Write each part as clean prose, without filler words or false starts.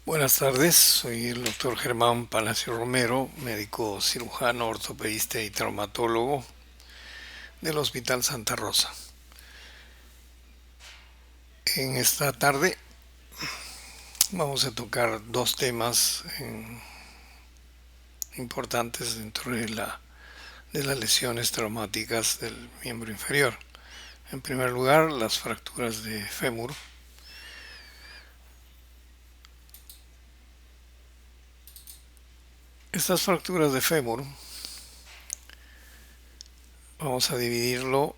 Buenas tardes, soy el doctor Germán Palacio Romero, médico cirujano, ortopedista y traumatólogo del Hospital Santa Rosa. En esta tarde vamos a tocar dos temas importantes dentro de las lesiones traumáticas del miembro inferior. En primer lugar, las fracturas de fémur. Estas fracturas de fémur vamos a dividirlo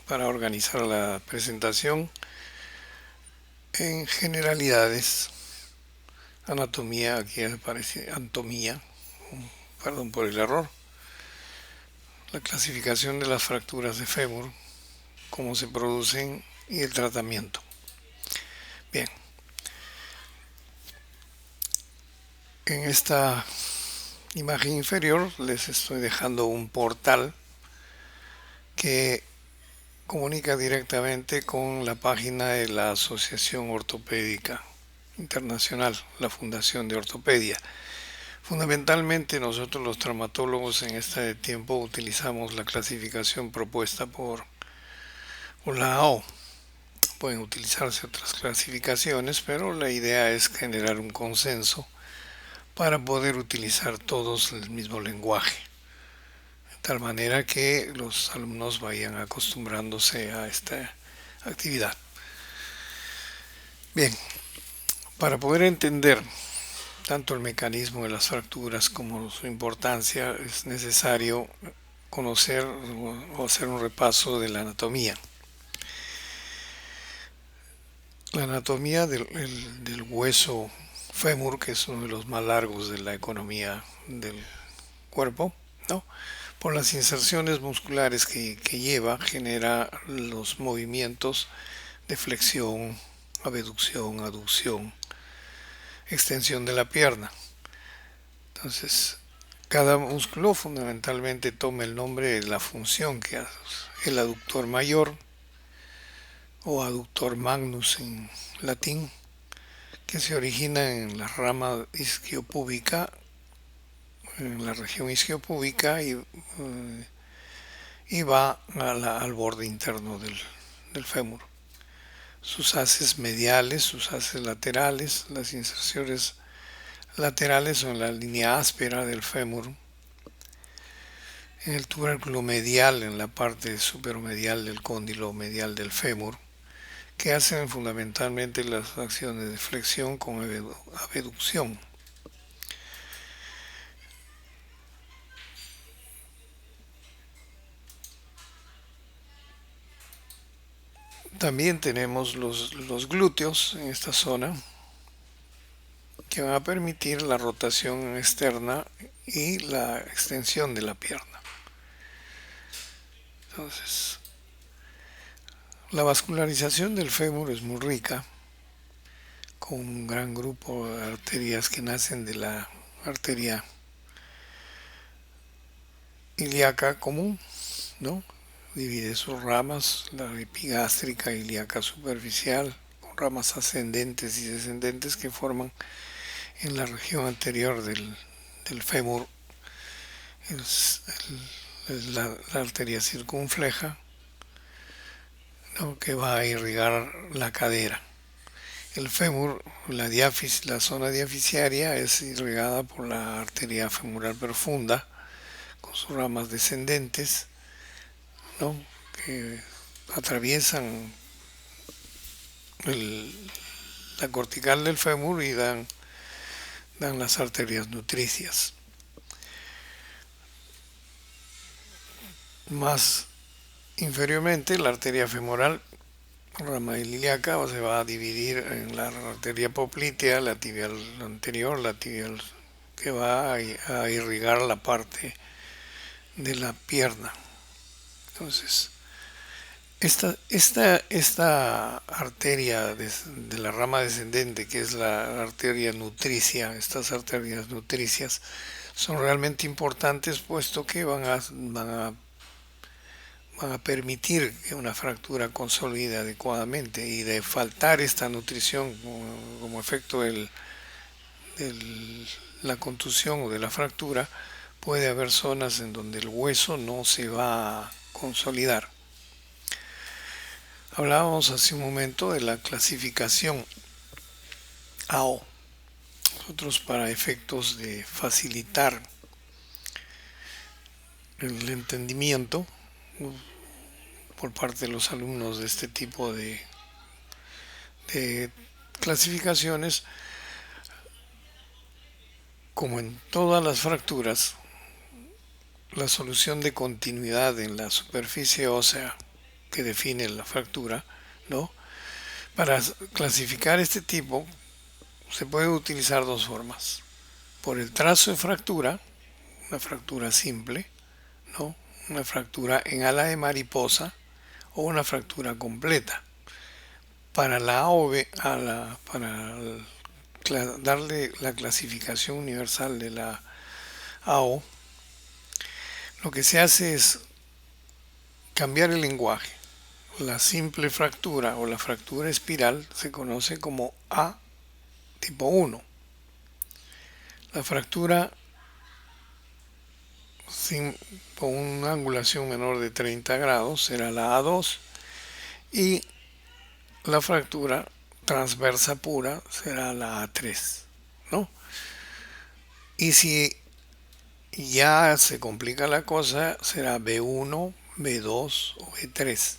para organizar la presentación en generalidades. Anatomía, aquí aparece anatomía, perdón por el error. La clasificación de las fracturas de fémur, cómo se producen y el tratamiento. Bien, en esta imagen inferior les estoy dejando un portal que comunica directamente con la página de la Asociación Ortopédica Internacional, la Fundación de Ortopedia. Fundamentalmente nosotros los traumatólogos en este tiempo utilizamos la clasificación propuesta por la AO. Pueden utilizarse otras clasificaciones, pero la idea es generar un consenso para poder utilizar todos el mismo lenguaje, de tal manera que los alumnos vayan acostumbrándose a esta actividad. Bien, para poder entender tanto el mecanismo de las fracturas como su importancia, es necesario conocer o hacer un repaso de la anatomía. La anatomía del hueso fémur, que es uno de los más largos de la economía del cuerpo, ¿no? Por las inserciones musculares que lleva, genera los movimientos de flexión, abducción, aducción, extensión de la pierna. Entonces, cada músculo fundamentalmente toma el nombre de la función que hace. El aductor mayor o aductor magnus en latín, que se origina en la rama isquiopúbica, en la región isquiopúbica y va al borde interno del fémur. Sus haces mediales, sus haces laterales, las inserciones laterales son la línea áspera del fémur, en el tubérculo medial, en la parte supermedial del cóndilo medial del fémur, que hacen fundamentalmente las acciones de flexión con abducción. También tenemos los glúteos en esta zona, que van a permitir la rotación externa y la extensión de la pierna. Entonces, la vascularización del fémur es muy rica, con un gran grupo de arterias que nacen de la arteria ilíaca común, ¿no? Divide sus ramas, la epigástrica, ilíaca superficial, con ramas ascendentes y descendentes que forman en la región anterior del fémur la arteria circunfleja, ¿no? Que va a irrigar la cadera. El fémur, la zona diaficiaria, es irrigada por la arteria femoral profunda, con sus ramas descendentes, ¿no? Que atraviesan la cortical del fémur y dan las arterias nutricias. Más inferiormente, la arteria femoral, rama ilíaca, se va a dividir en la arteria poplitea, la tibial anterior, la tibial que va a irrigar la parte de la pierna. Entonces, esta arteria de la rama descendente, que es la arteria nutricia, estas arterias nutricias son realmente importantes, puesto que van a van a permitir que una fractura consolide adecuadamente, y de faltar esta nutrición como efecto de la contusión o de la fractura, puede haber zonas en donde el hueso no se va a consolidar. Hablábamos hace un momento de la clasificación AO. Nosotros, para efectos de facilitar el entendimiento por parte de los alumnos de este tipo de clasificaciones, como en todas las fracturas, la solución de continuidad en la superficie ósea que define la fractura, ¿no? Para clasificar este tipo se puede utilizar dos formas: por el trazo de fractura, una fractura simple, ¿no? Una fractura en ala de mariposa, o una fractura completa. Para la AOV, para darle la clasificación universal de la AO, lo que se hace es cambiar el lenguaje. La simple fractura o la fractura espiral se conoce como A tipo 1. La fractura con una angulación menor de 30 grados será la A2, y la fractura transversa pura será la A3, ¿no? Y si ya se complica la cosa, será B1, B2 o B3.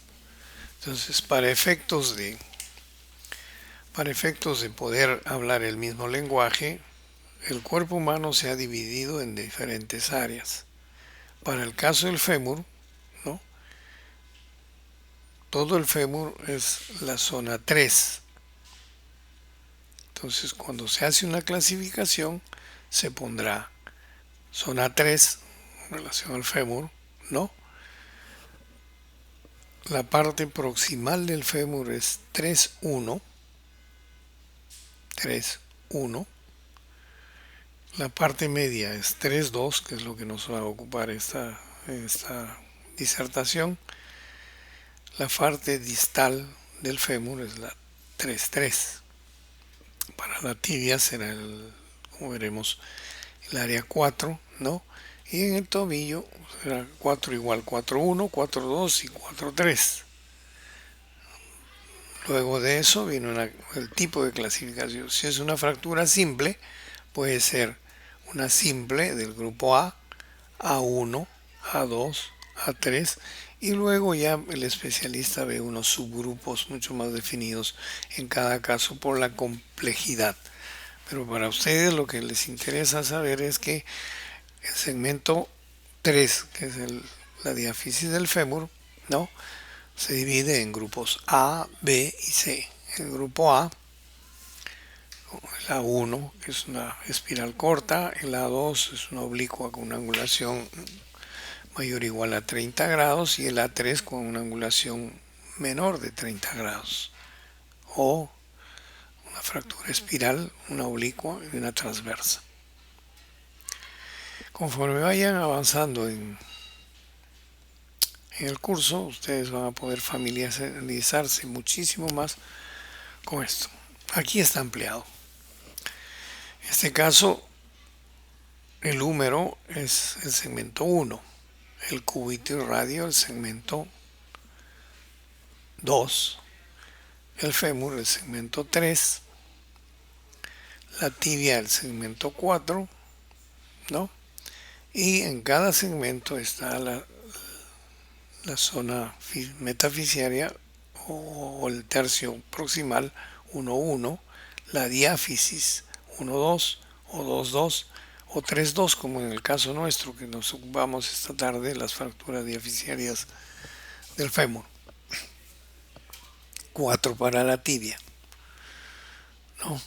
Entonces, para efectos de poder hablar el mismo lenguaje, el cuerpo humano se ha dividido en diferentes áreas. Para el caso del fémur, ¿no? Todo el fémur es la zona 3. Entonces, cuando se hace una clasificación, se pondrá zona 3 en relación al fémur, ¿no? La parte proximal del fémur es 3,1. 3,1. La parte media es 3,2, que es lo que nos va a ocupar esta disertación. La parte distal del fémur es la 3,3. Para la tibia será como veremos, el área 4, ¿no? Y en el tobillo será 4 igual 4,1, 4,2 y 4,3. Luego de eso viene el tipo de clasificación. Si es una fractura simple, puede ser una simple del grupo A, A1, A2, A3, y luego ya el especialista ve unos subgrupos mucho más definidos en cada caso por la complejidad. Pero para ustedes lo que les interesa saber es que el segmento 3, que es la diáfisis del fémur, ¿no?, se divide en grupos A, B y C. El grupo A, el A1, que es una espiral corta; el A2 es una oblicua con una angulación mayor o igual a 30 grados, y el A3 con una angulación menor de 30 grados, o una fractura espiral, una oblicua y una transversa. Conforme vayan avanzando en el curso, ustedes van a poder familiarizarse muchísimo más con esto. Aquí está ampliado. En este caso, el húmero es el segmento 1, el cúbito y radio el segmento 2, el fémur el segmento 3, la tibia el segmento 4, ¿no? Y en cada segmento está la zona metafisiaria o el tercio proximal 1,1, la diáfisis 1,2 o 2,2 o 3,2, como en el caso nuestro que nos ocupamos esta tarde, las fracturas diafisiarias del fémur. 4 para la tibia, ¿no?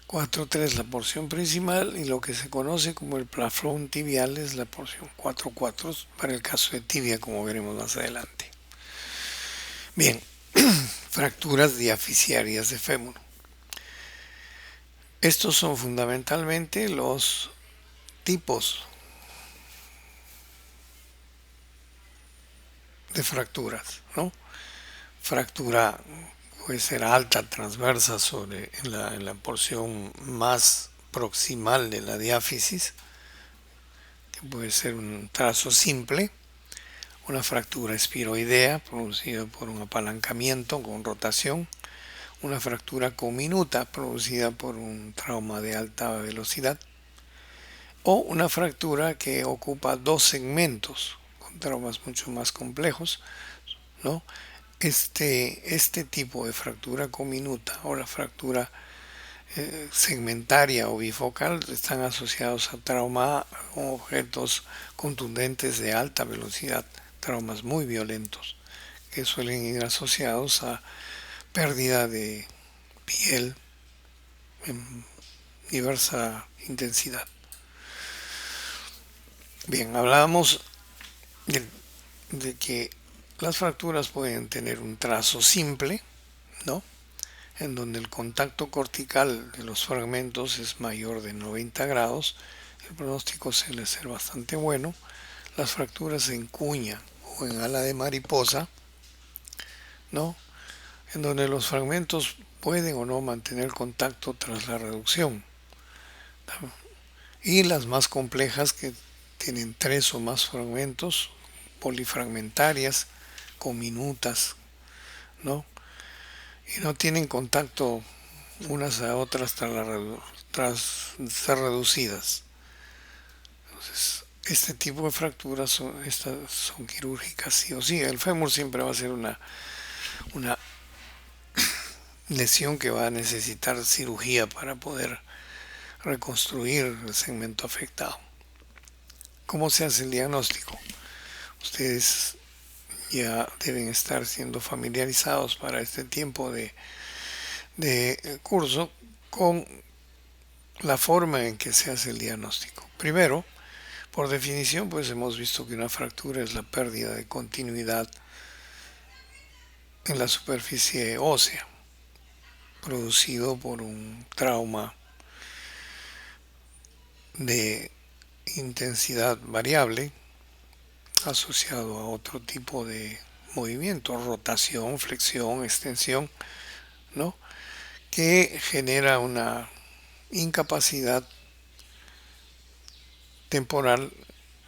4,3 la porción principal, y lo que se conoce como el plafón tibial es la porción 4,4 para el caso de tibia, como veremos más adelante. Bien, fracturas diafisiarias de fémur. Estos son fundamentalmente los tipos de fracturas, ¿no? Fractura puede ser alta, transversa en la porción más proximal de la diáfisis, que puede ser un trazo simple, una fractura espiroidea producida por un apalancamiento con rotación, una fractura cominuta producida por un trauma de alta velocidad, o una fractura que ocupa dos segmentos con traumas mucho más complejos, ¿no? Este tipo de fractura cominuta o la fractura segmentaria o bifocal están asociados a trauma con objetos contundentes de alta velocidad, traumas muy violentos que suelen ir asociados a pérdida de piel en diversa intensidad. Bien, hablábamos de, de que las fracturas pueden tener un trazo simple, ¿no? En donde el contacto cortical de los fragmentos es mayor de 90 grados, el pronóstico suele ser bastante bueno. Las fracturas en cuña o en ala de mariposa, ¿no? En donde los fragmentos pueden o no mantener contacto tras la reducción. Y las más complejas que tienen tres o más fragmentos, polifragmentarias, cominutas, ¿no? Y no tienen contacto unas a otras tras ser reducidas. Entonces, este tipo de fracturas son quirúrgicas sí o sí. El fémur siempre va a ser una lesión que va a necesitar cirugía para poder reconstruir el segmento afectado. ¿Cómo se hace el diagnóstico? Ustedes ya deben estar siendo familiarizados para este tiempo de curso con la forma en que se hace el diagnóstico. Primero, por definición, pues hemos visto que una fractura es la pérdida de continuidad en la superficie ósea, producido por un trauma de intensidad variable asociado a otro tipo de movimiento, rotación, flexión, extensión, ¿no? Que genera una incapacidad temporal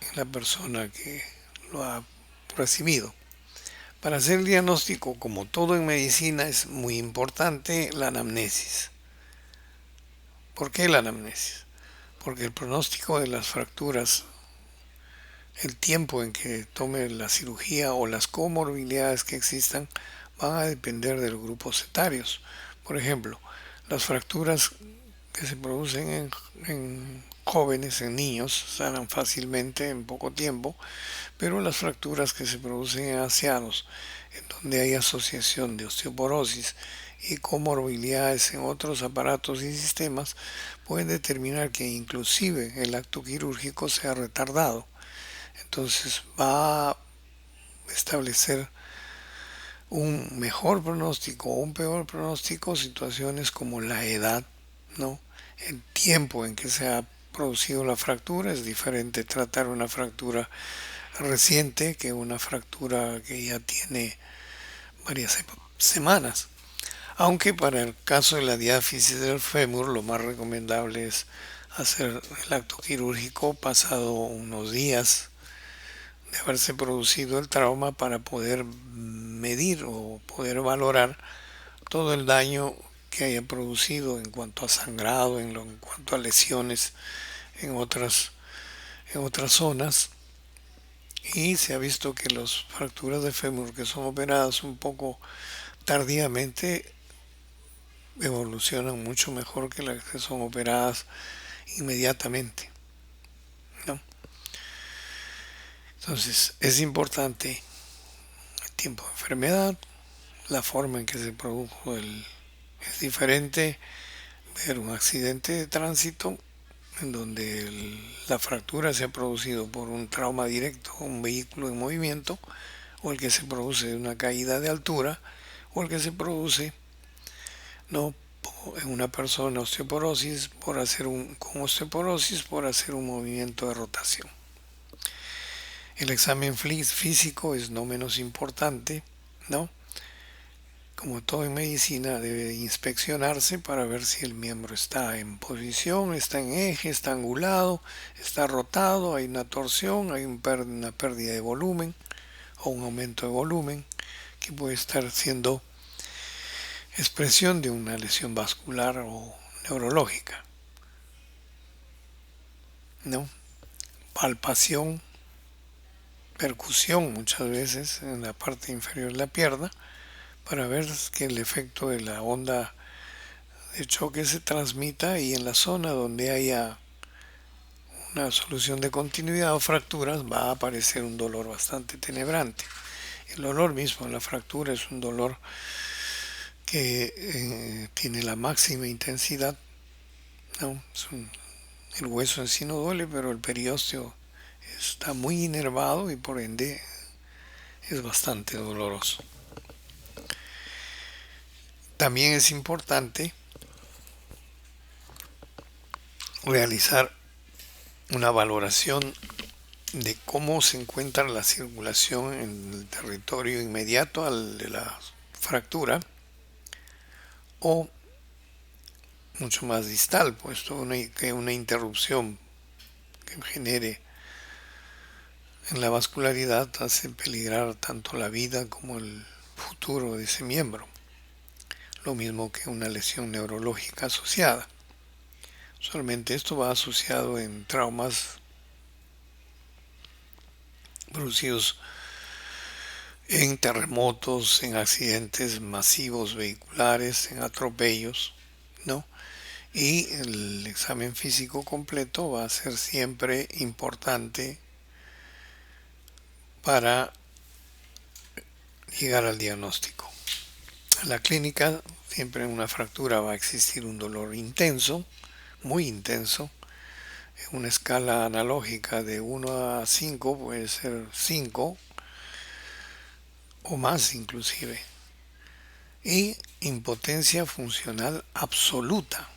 en la persona que lo ha recibido. Para hacer el diagnóstico, como todo en medicina, es muy importante la anamnesis. ¿Por qué la anamnesis? Porque el pronóstico de las fracturas, el tiempo en que tome la cirugía o las comorbilidades que existan, van a depender de los grupos etarios. Por ejemplo, las fracturas que se producen en jóvenes, en niños, sanan fácilmente en poco tiempo, pero las fracturas que se producen en ancianos, en donde hay asociación de osteoporosis y comorbilidades en otros aparatos y sistemas, pueden determinar que inclusive el acto quirúrgico sea retardado. Entonces va a establecer un mejor pronóstico o un peor pronóstico situaciones como la edad, ¿no? El tiempo en que se ha producido la fractura. Es diferente tratar una fractura reciente que una fractura que ya tiene varias semanas. Aunque para el caso de la diáfisis del fémur lo más recomendable es hacer el acto quirúrgico pasado unos días de haberse producido el trauma para poder medir o poder valorar todo el daño que haya producido en cuanto a sangrado, en cuanto a lesiones en otras zonas. Y se ha visto que las fracturas de fémur que son operadas un poco tardíamente evolucionan mucho mejor que las que son operadas inmediatamente, ¿no? Entonces es importante el tiempo de enfermedad, la forma en que se produjo es diferente ver un accidente de tránsito en donde la fractura se ha producido por un trauma directo a un vehículo en movimiento, o el que se produce de una caída de altura, o el que se produce no en una persona osteoporosis con osteoporosis por hacer un movimiento de rotación. El examen físico es no menos importante, ¿no? Como todo en medicina, debe inspeccionarse para ver si el miembro está en posición, está en eje, está angulado, está rotado, hay una torsión, hay una pérdida de volumen o un aumento de volumen que puede estar siendo expresión de una lesión vascular o neurológica, ¿no? Palpación, percusión muchas veces en la parte inferior de la pierna para ver que el efecto de la onda de choque se transmita y en la zona donde haya una solución de continuidad o fracturas va a aparecer un dolor bastante tenebrante. El dolor mismo en la fractura es un dolor que tiene la máxima intensidad, ¿no? El hueso en sí no duele, pero el periósteo está muy inervado y por ende es bastante doloroso. También es importante realizar una valoración de cómo se encuentra la circulación en el territorio inmediato al de la fractura o mucho más distal, puesto que una interrupción que genere en la vascularidad hace peligrar tanto la vida como el futuro de ese miembro, lo mismo que una lesión neurológica asociada. Usualmente esto va asociado en traumas producidos en terremotos, en accidentes masivos vehiculares, en atropellos, ¿no? Y el examen físico completo va a ser siempre importante para llegar al diagnóstico. En la clínica siempre en una fractura va a existir un dolor intenso, muy intenso. En una escala analógica de 1 a 5 puede ser 5 o más inclusive. Y impotencia funcional absoluta.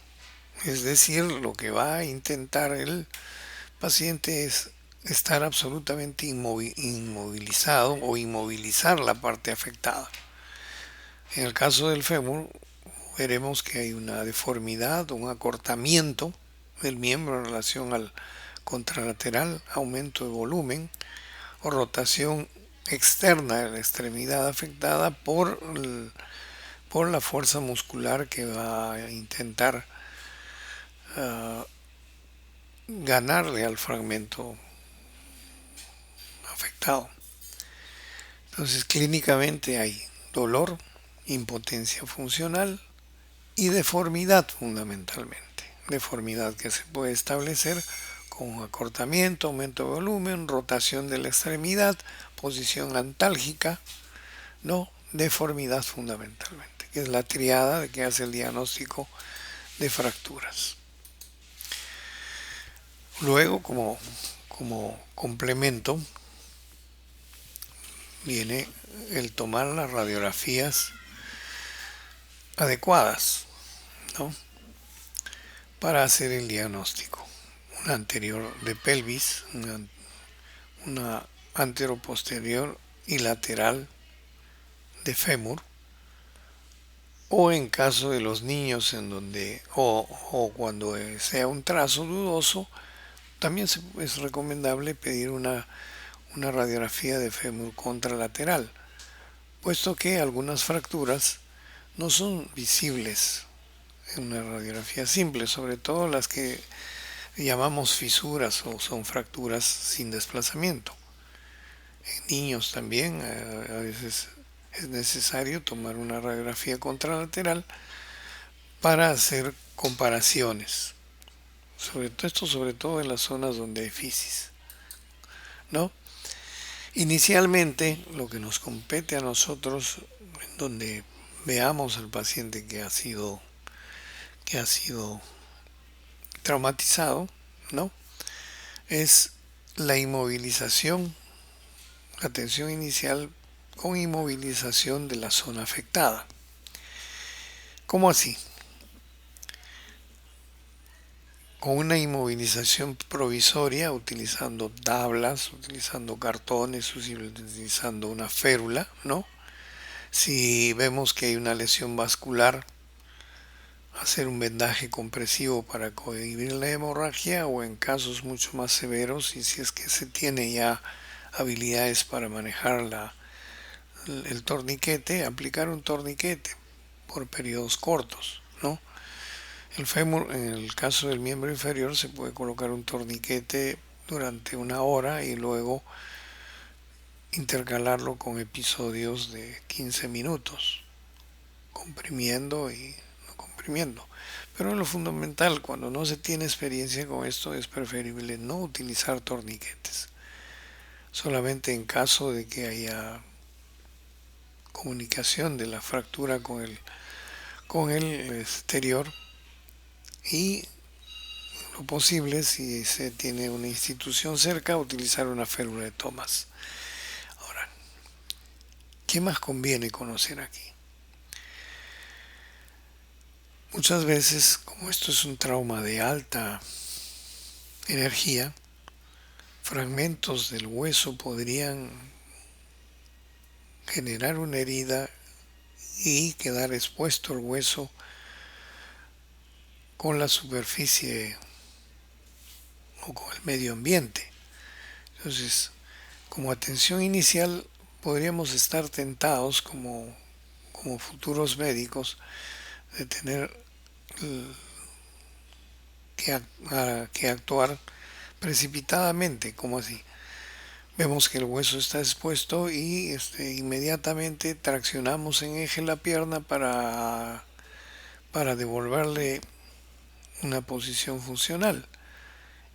Es decir, lo que va a intentar el paciente es estar absolutamente inmovilizado o inmovilizar la parte afectada. En el caso del fémur, veremos que hay una deformidad, un acortamiento del miembro en relación al contralateral, aumento de volumen o rotación externa de la extremidad afectada por la fuerza muscular que va a intentar ganarle al fragmento afectado. Entonces, clínicamente hay dolor, impotencia funcional y deformidad fundamentalmente. Deformidad que se puede establecer con acortamiento, aumento de volumen, rotación de la extremidad, posición antálgica, no, deformidad fundamentalmente, que es la triada de que hace el diagnóstico de fracturas. Luego, como complemento, viene el tomar las radiografías adecuadas, ¿no? Para hacer el diagnóstico. Una anterior de pelvis, una anteroposterior y lateral de fémur, o en caso de los niños en donde o cuando sea un trazo dudoso, también es recomendable pedir una radiografía de fémur contralateral, puesto que algunas fracturas no son visibles en una radiografía simple, sobre todo las que llamamos fisuras o son fracturas sin desplazamiento. En niños también a veces es necesario tomar una radiografía contralateral para hacer comparaciones, sobre todo en las zonas donde hay fisis, ¿no? Inicialmente, lo que nos compete a nosotros, en donde veamos al paciente que ha sido traumatizado, ¿no? Es la inmovilización, la atención inicial con inmovilización de la zona afectada. ¿Cómo así? con una inmovilización provisoria, utilizando tablas, utilizando cartones, utilizando una férula, ¿no? Si vemos que hay una lesión vascular, hacer un vendaje compresivo para cohibir la hemorragia, o en casos mucho más severos, y si es que se tiene ya habilidades para manejar el torniquete, aplicar un torniquete por periodos cortos, ¿no? El fémur, en el caso del miembro inferior, se puede colocar un torniquete durante una hora y luego intercalarlo con episodios de 15 minutos, comprimiendo y no comprimiendo. Pero lo fundamental, cuando no se tiene experiencia con esto, es preferible no utilizar torniquetes. Solamente en caso de que haya comunicación de la fractura con el exterior, y lo posible, si se tiene una institución cerca, utilizar una férula de Thomas. Ahora, ¿qué más conviene conocer aquí? Muchas veces, como esto es un trauma de alta energía, fragmentos del hueso podrían generar una herida y quedar expuesto el hueso con la superficie o con el medio ambiente. Entonces, como atención inicial, podríamos estar tentados como futuros médicos de tener que actuar precipitadamente, como así. Vemos que el hueso está expuesto y inmediatamente traccionamos en eje la pierna para devolverle una posición funcional.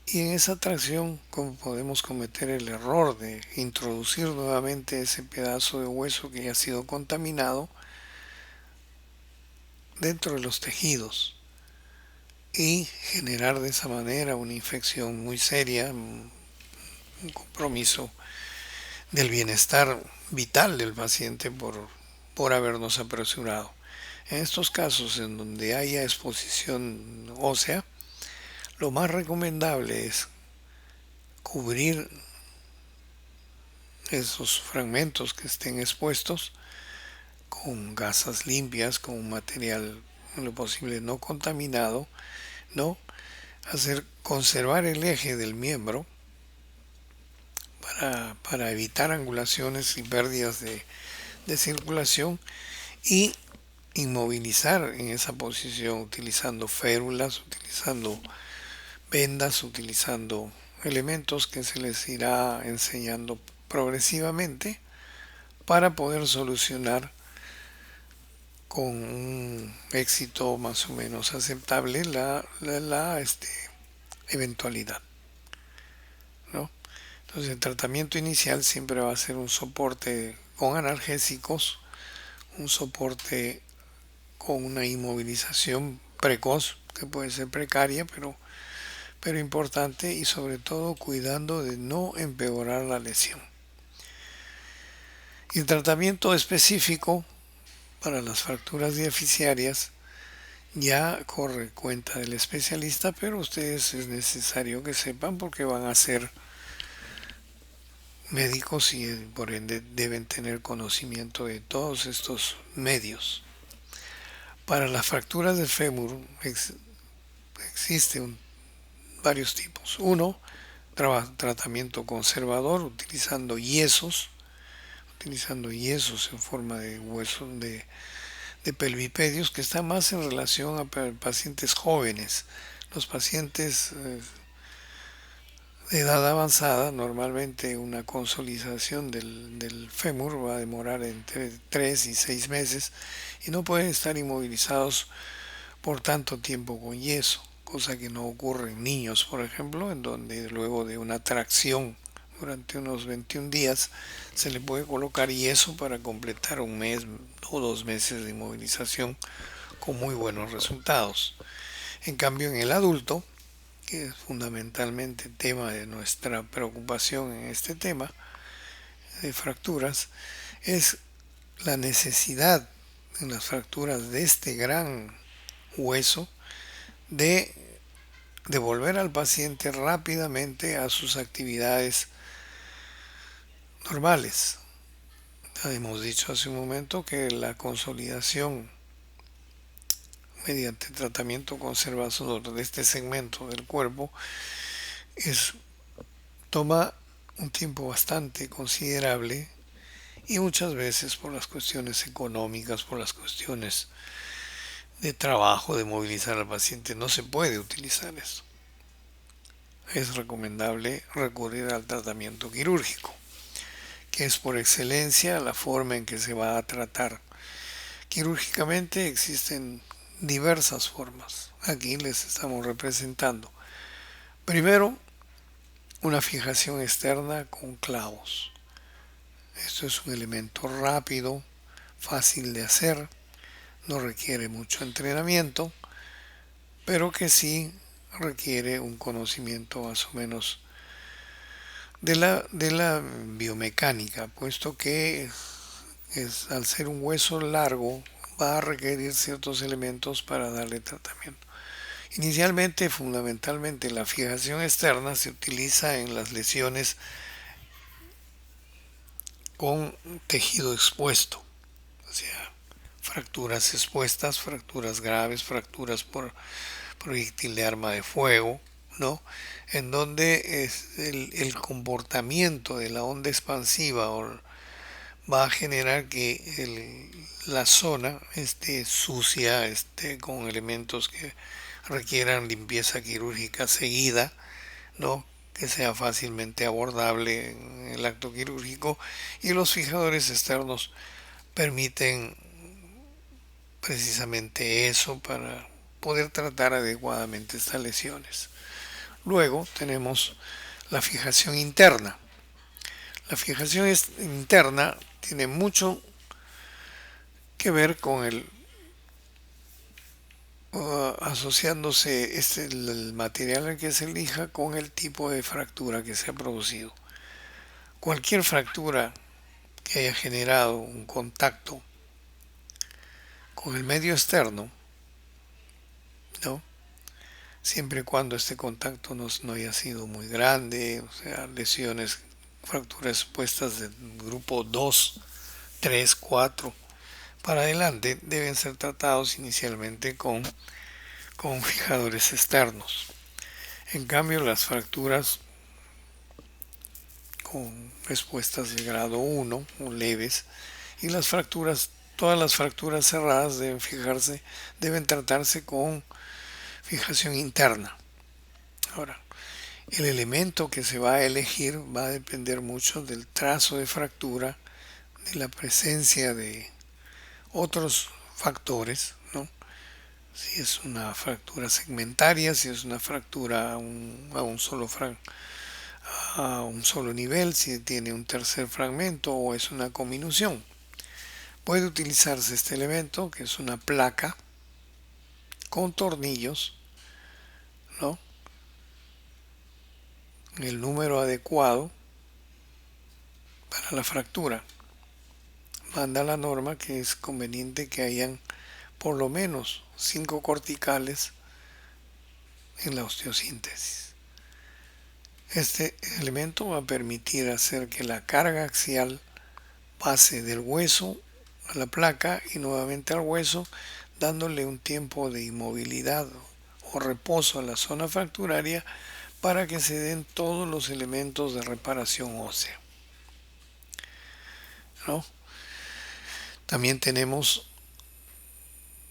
Y en esa tracción podemos cometer el error de introducir nuevamente ese pedazo de hueso que ya ha sido contaminado dentro de los tejidos y generar de esa manera una infección muy seria, un compromiso del bienestar vital del paciente por habernos apresurado. En estos casos en donde haya exposición ósea, lo más recomendable es cubrir esos fragmentos que estén expuestos con gasas limpias, con un material en lo posible no contaminado, ¿no? Conservar el eje del miembro para evitar angulaciones y pérdidas de circulación, y inmovilizar en esa posición utilizando férulas, utilizando vendas, utilizando elementos que se les irá enseñando progresivamente para poder solucionar con un éxito más o menos aceptable la eventualidad, ¿no? Entonces el tratamiento inicial siempre va a ser un soporte con analgésicos, un soporte con una inmovilización precoz, que puede ser precaria, pero importante, y sobre todo cuidando de no empeorar la lesión. Y el tratamiento específico para las fracturas diaficiarias ya corre cuenta del especialista, pero ustedes es necesario que sepan porque van a ser médicos y por ende deben tener conocimiento de todos estos medios. Para las fracturas de fémur existen varios tipos. Uno, tratamiento conservador utilizando yesos en forma de huesos de pelvipedios, que está más en relación a pacientes jóvenes. Los pacientes de edad avanzada, normalmente una consolidación del fémur va a demorar entre 3 y 6 meses y no pueden estar inmovilizados por tanto tiempo con yeso, cosa que no ocurre en niños, por ejemplo, en donde luego de una tracción durante unos 21 días se le puede colocar yeso para completar un mes o 2 meses de inmovilización con muy buenos resultados. En cambio, en el adulto, que es fundamentalmente tema de nuestra preocupación en este tema de fracturas, es la necesidad en las fracturas de este gran hueso de devolver al paciente rápidamente a sus actividades normales. Ya hemos dicho hace un momento que la consolidación mediante tratamiento conservador de este segmento del cuerpo es, toma un tiempo bastante considerable y muchas veces por las cuestiones económicas, por las cuestiones de trabajo, de movilizar al paciente, no se puede utilizar eso. Es recomendable recurrir al tratamiento quirúrgico, que es por excelencia la forma en que se va a tratar. Quirúrgicamente existen diversas formas. Aquí les estamos representando. Primero, una fijación externa con clavos. Esto es un elemento rápido, fácil de hacer, no requiere mucho entrenamiento, pero que sí requiere un conocimiento más o menos de la biomecánica, puesto que al ser un hueso largo va a requerir ciertos elementos para darle tratamiento. Inicialmente, fundamentalmente, la fijación externa se utiliza en las lesiones con tejido expuesto, o sea, fracturas expuestas, fracturas graves, fracturas por proyectil de arma de fuego, ¿no? En donde el comportamiento de la onda expansiva va a generar que la zona esté sucia, esté con elementos que requieran limpieza quirúrgica seguida, ¿no? Que sea fácilmente abordable en el acto quirúrgico, y los fijadores externos permiten precisamente eso para poder tratar adecuadamente estas lesiones. Luego tenemos la fijación interna. La fijación interna tiene mucho que ver con asociándose el material en que se elija con el tipo de fractura que se ha producido. Cualquier fractura que haya generado un contacto con el medio externo, ¿no? Siempre y cuando este contacto no haya sido muy grande, o sea, lesiones, fracturas expuestas del grupo 2, 3, 4 para adelante, deben ser tratados inicialmente con fijadores externos. En cambio, las fracturas con expuestas de grado 1 o leves, y todas las fracturas cerradas deben tratarse con fijación interna. Ahora, el elemento que se va a elegir va a depender mucho del trazo de fractura, de la presencia de otros factores, ¿no? Si es una fractura segmentaria, si es una fractura a un solo nivel, si tiene un tercer fragmento o es una cominución. Puede utilizarse este elemento, que es una placa con tornillos, ¿no? El número adecuado para la fractura. Manda la norma que es conveniente que hayan por lo menos 5 corticales en la osteosíntesis. Este elemento va a permitir hacer que la carga axial pase del hueso a la placa y nuevamente al hueso, dándole un tiempo de inmovilidad o reposo a la zona fracturaria para que se den todos los elementos de reparación ósea, ¿no? También tenemos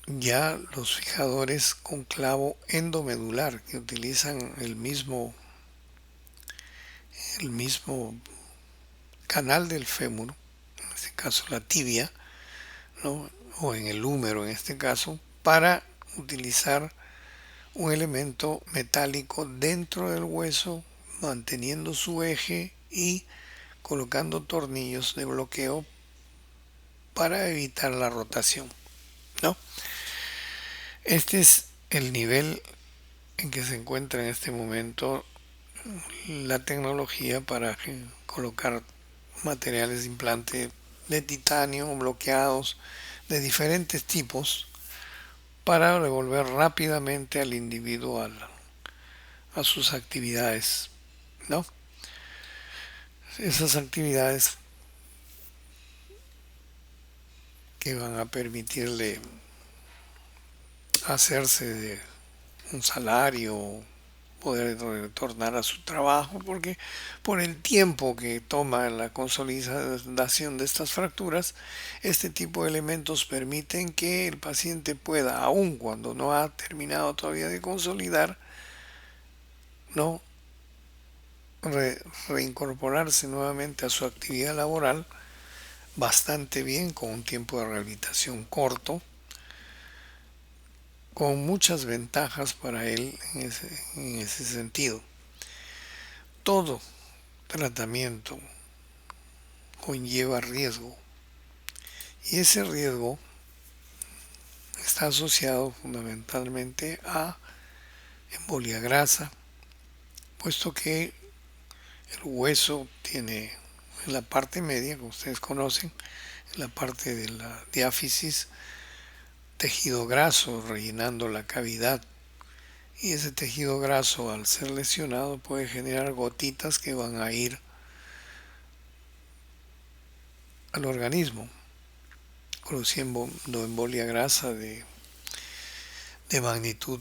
ya los fijadores con clavo endomedular, que utilizan el mismo canal del fémur, en este caso la tibia, ¿no? O en el húmero en este caso, para utilizar un elemento metálico dentro del hueso, manteniendo su eje y colocando tornillos de bloqueo para evitar la rotación, ¿no? Este es el nivel en que se encuentra en este momento la tecnología para colocar materiales de implante de titanio bloqueados de diferentes tipos para devolver rápidamente al individuo a sus actividades, ¿no? Esas actividades que van a permitirle hacerse de un salario, poder retornar a su trabajo, porque por el tiempo que toma la consolidación de estas fracturas, este tipo de elementos permiten que el paciente pueda, aun cuando no ha terminado todavía de consolidar, no reincorporarse nuevamente a su actividad laboral bastante bien, con un tiempo de rehabilitación corto, con muchas ventajas para él en ese sentido. Todo tratamiento conlleva riesgo y ese riesgo está asociado fundamentalmente a embolia grasa, puesto que el hueso tiene en la parte media, como ustedes conocen, en la parte de la diáfisis, tejido graso rellenando la cavidad, y ese tejido graso, al ser lesionado, puede generar gotitas que van a ir al organismo, produciendo embolia grasa de magnitud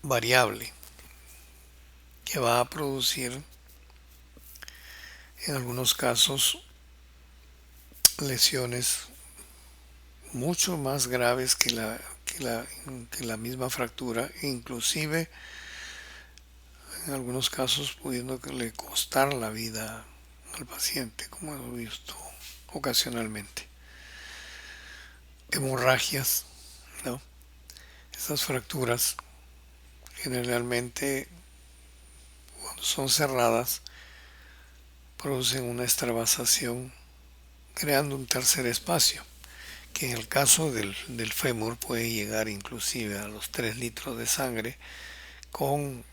variable, que va a producir en algunos casos lesiones mucho más graves que la misma fractura, inclusive en algunos casos pudiéndole costar la vida al paciente, como hemos visto ocasionalmente. Hemorragias, ¿no? Estas fracturas generalmente, cuando son cerradas, producen una extravasación creando un tercer espacio, que en el caso del fémur puede llegar inclusive a los 3 litros de sangre, con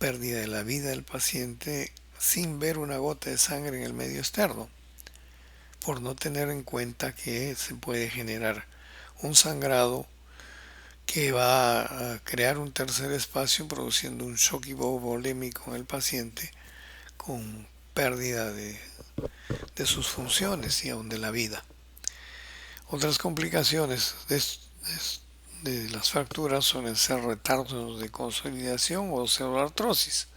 pérdida de la vida del paciente sin ver una gota de sangre en el medio externo, por no tener en cuenta que se puede generar un sangrado que va a crear un tercer espacio, produciendo un shock hipovolémico en el paciente, con pérdida de sus funciones y aún de la vida. Otras complicaciones de las fracturas suelen ser retardos de consolidación o pseudoartrosis,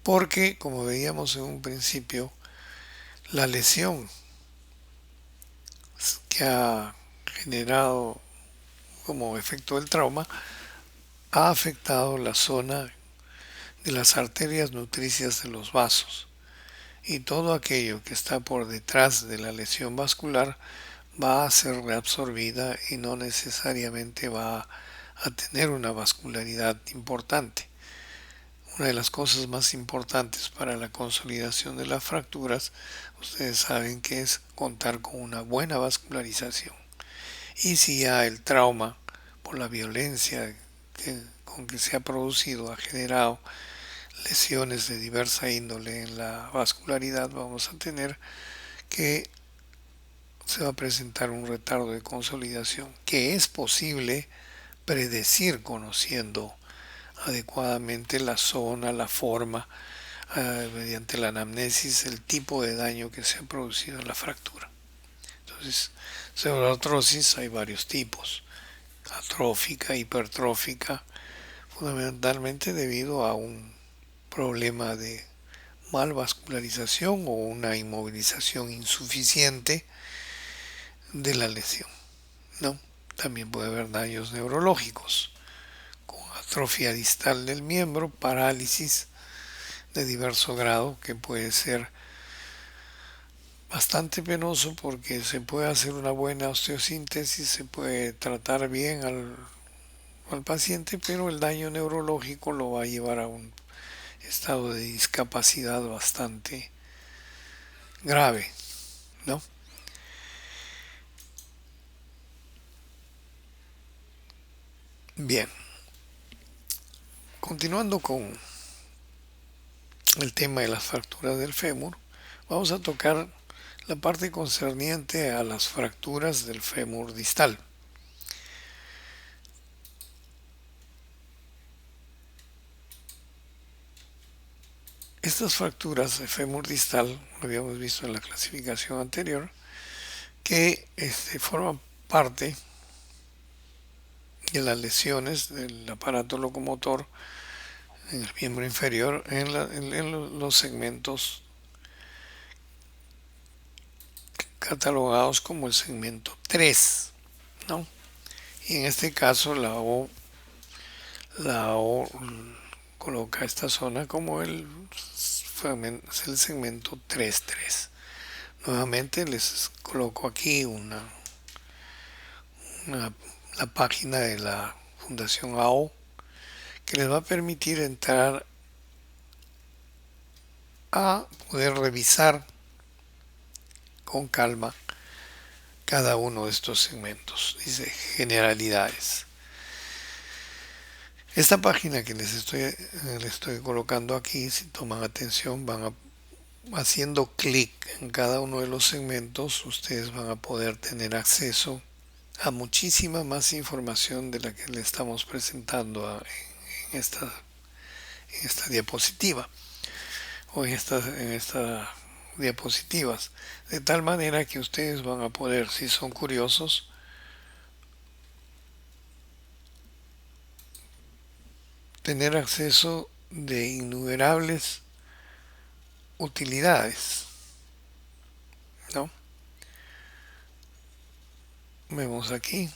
porque, como veíamos en un principio, la lesión que ha generado como efecto del trauma ha afectado la zona de las arterias nutricias de los vasos, y todo aquello que está por detrás de la lesión vascular va a ser reabsorbida y no necesariamente va a tener una vascularidad importante. Una de las cosas más importantes para la consolidación de las fracturas, ustedes saben que es contar con una buena vascularización. Y si ya el trauma por la violencia con que se ha producido ha generado lesiones de diversa índole en la vascularidad, vamos a tener que se va a presentar un retardo de consolidación que es posible predecir conociendo adecuadamente la zona, la forma, mediante la anamnesis, el tipo de daño que se ha producido en la fractura. Entonces, pseudoartrosis hay varios tipos: atrófica, hipertrófica, fundamentalmente debido a un problema de malvascularización o una inmovilización insuficiente de la lesión, ¿no? También puede haber daños neurológicos, con atrofia distal del miembro, parálisis de diverso grado, que puede ser bastante penoso porque se puede hacer una buena osteosíntesis, se puede tratar bien al paciente, pero el daño neurológico lo va a llevar a un estado de discapacidad bastante grave, ¿no? Bien, continuando con el tema de las fracturas del fémur, vamos a tocar la parte concerniente a las fracturas del fémur distal. Estas fracturas de fémur distal, lo habíamos visto en la clasificación anterior, que forman parte de las lesiones del aparato locomotor en el miembro inferior en los segmentos catalogados como el segmento 3, ¿no? Y en este caso la O coloca esta zona como el segmento 3.3. Nuevamente les coloco aquí la página de la Fundación AO que les va a permitir entrar a poder revisar con calma cada uno de estos segmentos. Dice generalidades. Esta página que les estoy colocando aquí, si toman atención, haciendo clic en cada uno de los segmentos, ustedes van a poder tener acceso a muchísima más información de la que le estamos presentando en esta diapositiva o en esta diapositivas, de tal manera que ustedes van a poder, si son curiosos, tener acceso de innumerables utilidades, ¿no? Vemos aquí,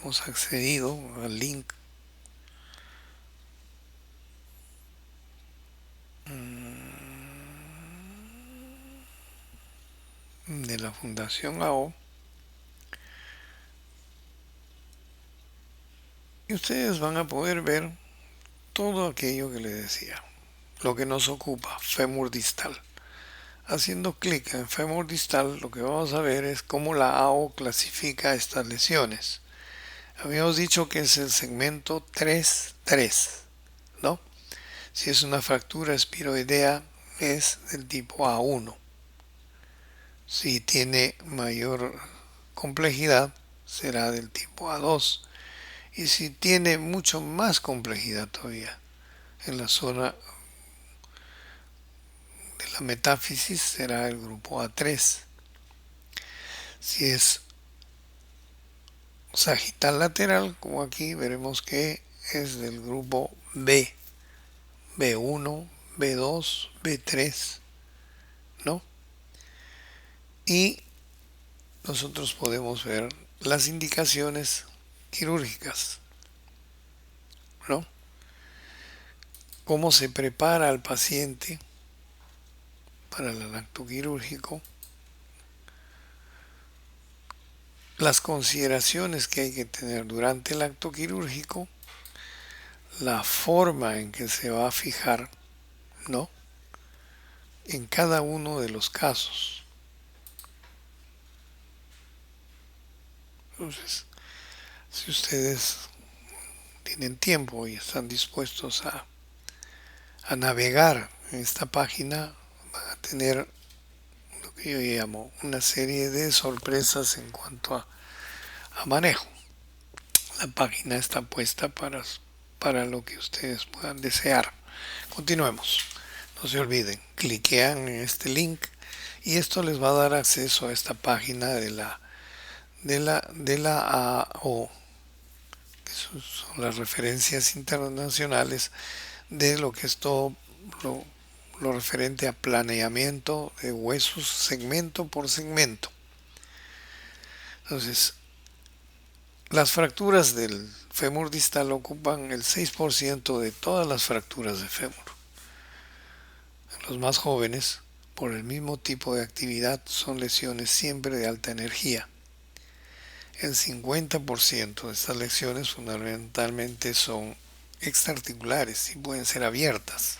hemos accedido al link de la Fundación AO y ustedes van a poder ver todo aquello que les decía, lo que nos ocupa, fémur distal. Haciendo clic en fémur distal, lo que vamos a ver es cómo la AO clasifica estas lesiones. Habíamos dicho que es el segmento 3.3, ¿no? Si es una fractura espiroidea, es del tipo A1. Si tiene mayor complejidad, será del tipo A2. Y si tiene mucho más complejidad todavía, en la zona de la metáfisis, será el grupo A3. Si es sagital lateral, como aquí, veremos que es del grupo B, B1, B2, B3, ¿no? Y nosotros podemos ver las indicaciones quirúrgicas, ¿no? Cómo se prepara al paciente para el acto quirúrgico, las consideraciones que hay que tener durante el acto quirúrgico, la forma en que se va a fijar, ¿no? En cada uno de los casos. Entonces, si ustedes tienen tiempo y están dispuestos a navegar en esta página, van a tener lo que yo llamo una serie de sorpresas en cuanto a manejo. La página está puesta para lo que ustedes puedan desear. Continuemos. No se olviden, cliquean en este link y esto les va a dar acceso a esta página de la AO, que son las referencias internacionales de lo que es todo lo referente a planeamiento de huesos segmento por segmento. Entonces, las fracturas del fémur distal ocupan el 6% de todas las fracturas de fémur. En los más jóvenes, por el mismo tipo de actividad, son lesiones siempre de alta energía. El 50% de estas lesiones fundamentalmente son extraarticulares y pueden ser abiertas.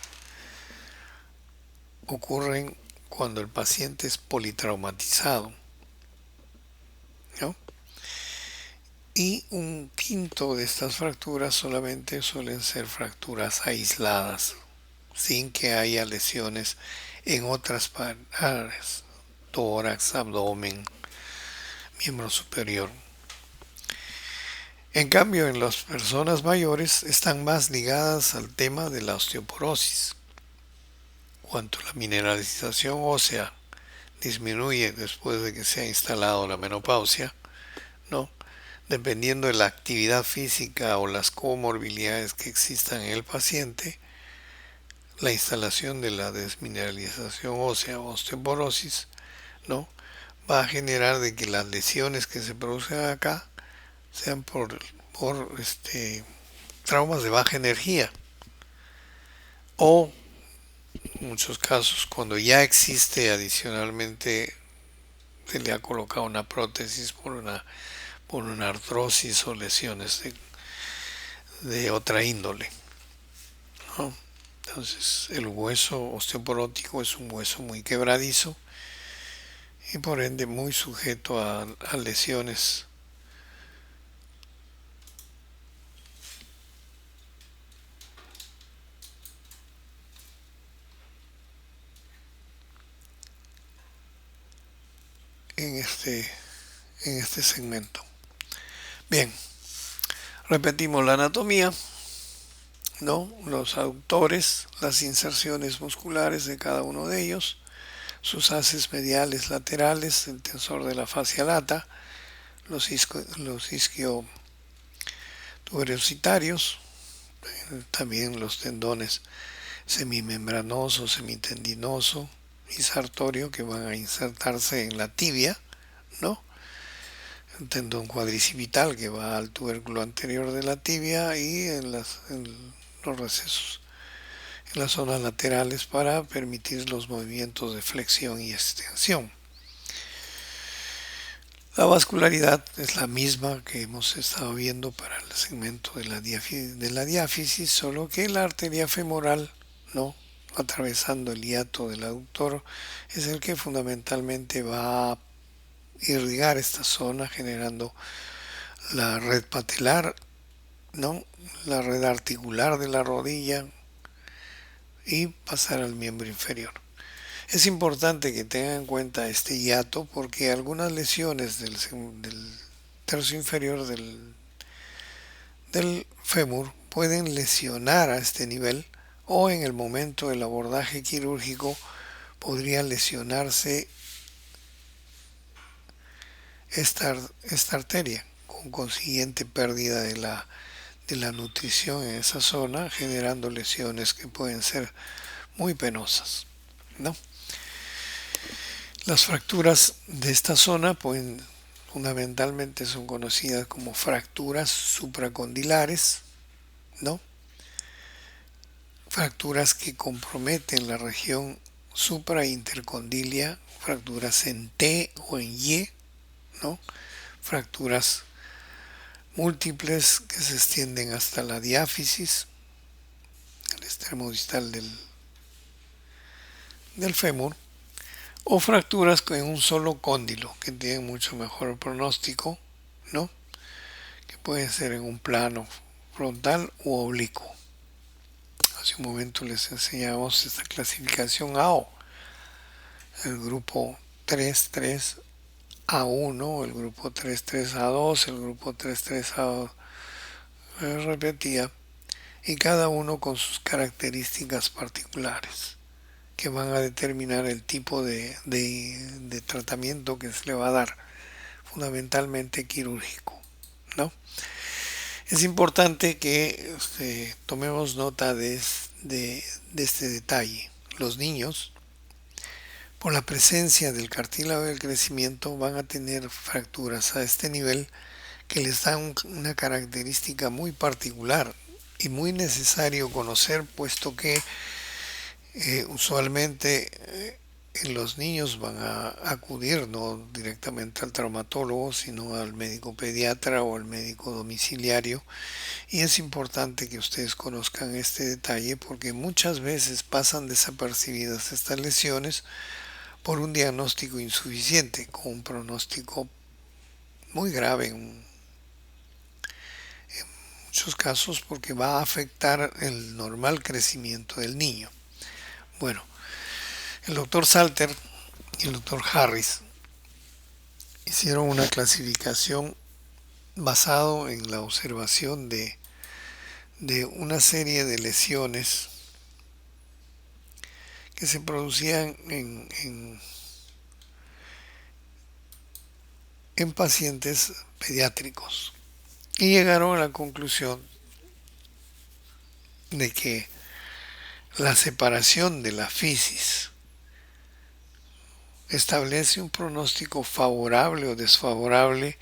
Ocurren cuando el paciente es politraumatizado, ¿no? Y un quinto de estas fracturas solamente suelen ser fracturas aisladas, sin que haya lesiones en otras áreas, tórax, abdomen, miembro superior. En cambio, en las personas mayores están más ligadas al tema de la osteoporosis cuanto la mineralización ósea disminuye después de que se ha instalado la menopausia, ¿no? Dependiendo de la actividad física o las comorbilidades que existan en el paciente, la instalación de la desmineralización ósea o osteoporosis, ¿no? Va a generar de que las lesiones que se producen acá sean por traumas de baja energía, o en muchos casos cuando ya existe adicionalmente se le ha colocado una prótesis por una artrosis o lesiones de otra índole, ¿no? Entonces el hueso osteoporótico es un hueso muy quebradizo y por ende muy sujeto a lesiones. En este segmento. Bien, repetimos la anatomía, ¿no? Los aductores, las inserciones musculares de cada uno de ellos, sus haces mediales laterales, el tensor de la fascia lata, los isquiotuberositarios, también los tendones semimembranoso, semitendinoso y sartorio que van a insertarse en la tibia, ¿no? El tendón cuadricipital que va al tubérculo anterior de la tibia y en los recesos, en las zonas laterales para permitir los movimientos de flexión y extensión. La vascularidad es la misma que hemos estado viendo para el segmento de la diáfisis, solo que la arteria femoral, ¿no?, atravesando el hiato del aductor, es el que fundamentalmente va a irrigar esta zona generando la red patelar, ¿no?, la red articular de la rodilla y pasar al miembro inferior. Es importante que tengan en cuenta este hiato porque algunas lesiones del tercio inferior del fémur pueden lesionar a este nivel, o en el momento del abordaje quirúrgico podría lesionarse esta arteria, con consiguiente pérdida de la nutrición en esa zona, generando lesiones que pueden ser muy penosas, ¿no? Las fracturas de esta zona fundamentalmente son conocidas como fracturas supracondilares, ¿no? Fracturas que comprometen la región supraintercondilia, fracturas en T o en Y, ¿no? Fracturas múltiples que se extienden hasta la diáfisis, el extremo distal del fémur, o fracturas en un solo cóndilo que tienen mucho mejor pronóstico, ¿no?, que pueden ser en un plano frontal u oblicuo. Hace un momento les enseñamos esta clasificación AO, el grupo 3-3-A1, el grupo 3-3-A2, el grupo 3-3-A2, repetía, y cada uno con sus características particulares que van a determinar el tipo de tratamiento que se le va a dar, fundamentalmente quirúrgico, ¿no? Es importante que tomemos nota de este detalle. Los niños, por la presencia del cartílago del crecimiento, van a tener fracturas a este nivel que les dan una característica muy particular y muy necesario conocer, puesto que usualmente los niños van a acudir no directamente al traumatólogo, sino al médico pediatra o al médico domiciliario, y es importante que ustedes conozcan este detalle porque muchas veces pasan desapercibidas estas lesiones por un diagnóstico insuficiente, con un pronóstico muy grave en muchos casos, porque va a afectar el normal crecimiento del niño. Bueno, el doctor Salter y el doctor Harris hicieron una clasificación basado en la observación de una serie de lesiones que se producían en pacientes pediátricos y llegaron a la conclusión de que la separación de la fisis establece un pronóstico favorable o desfavorable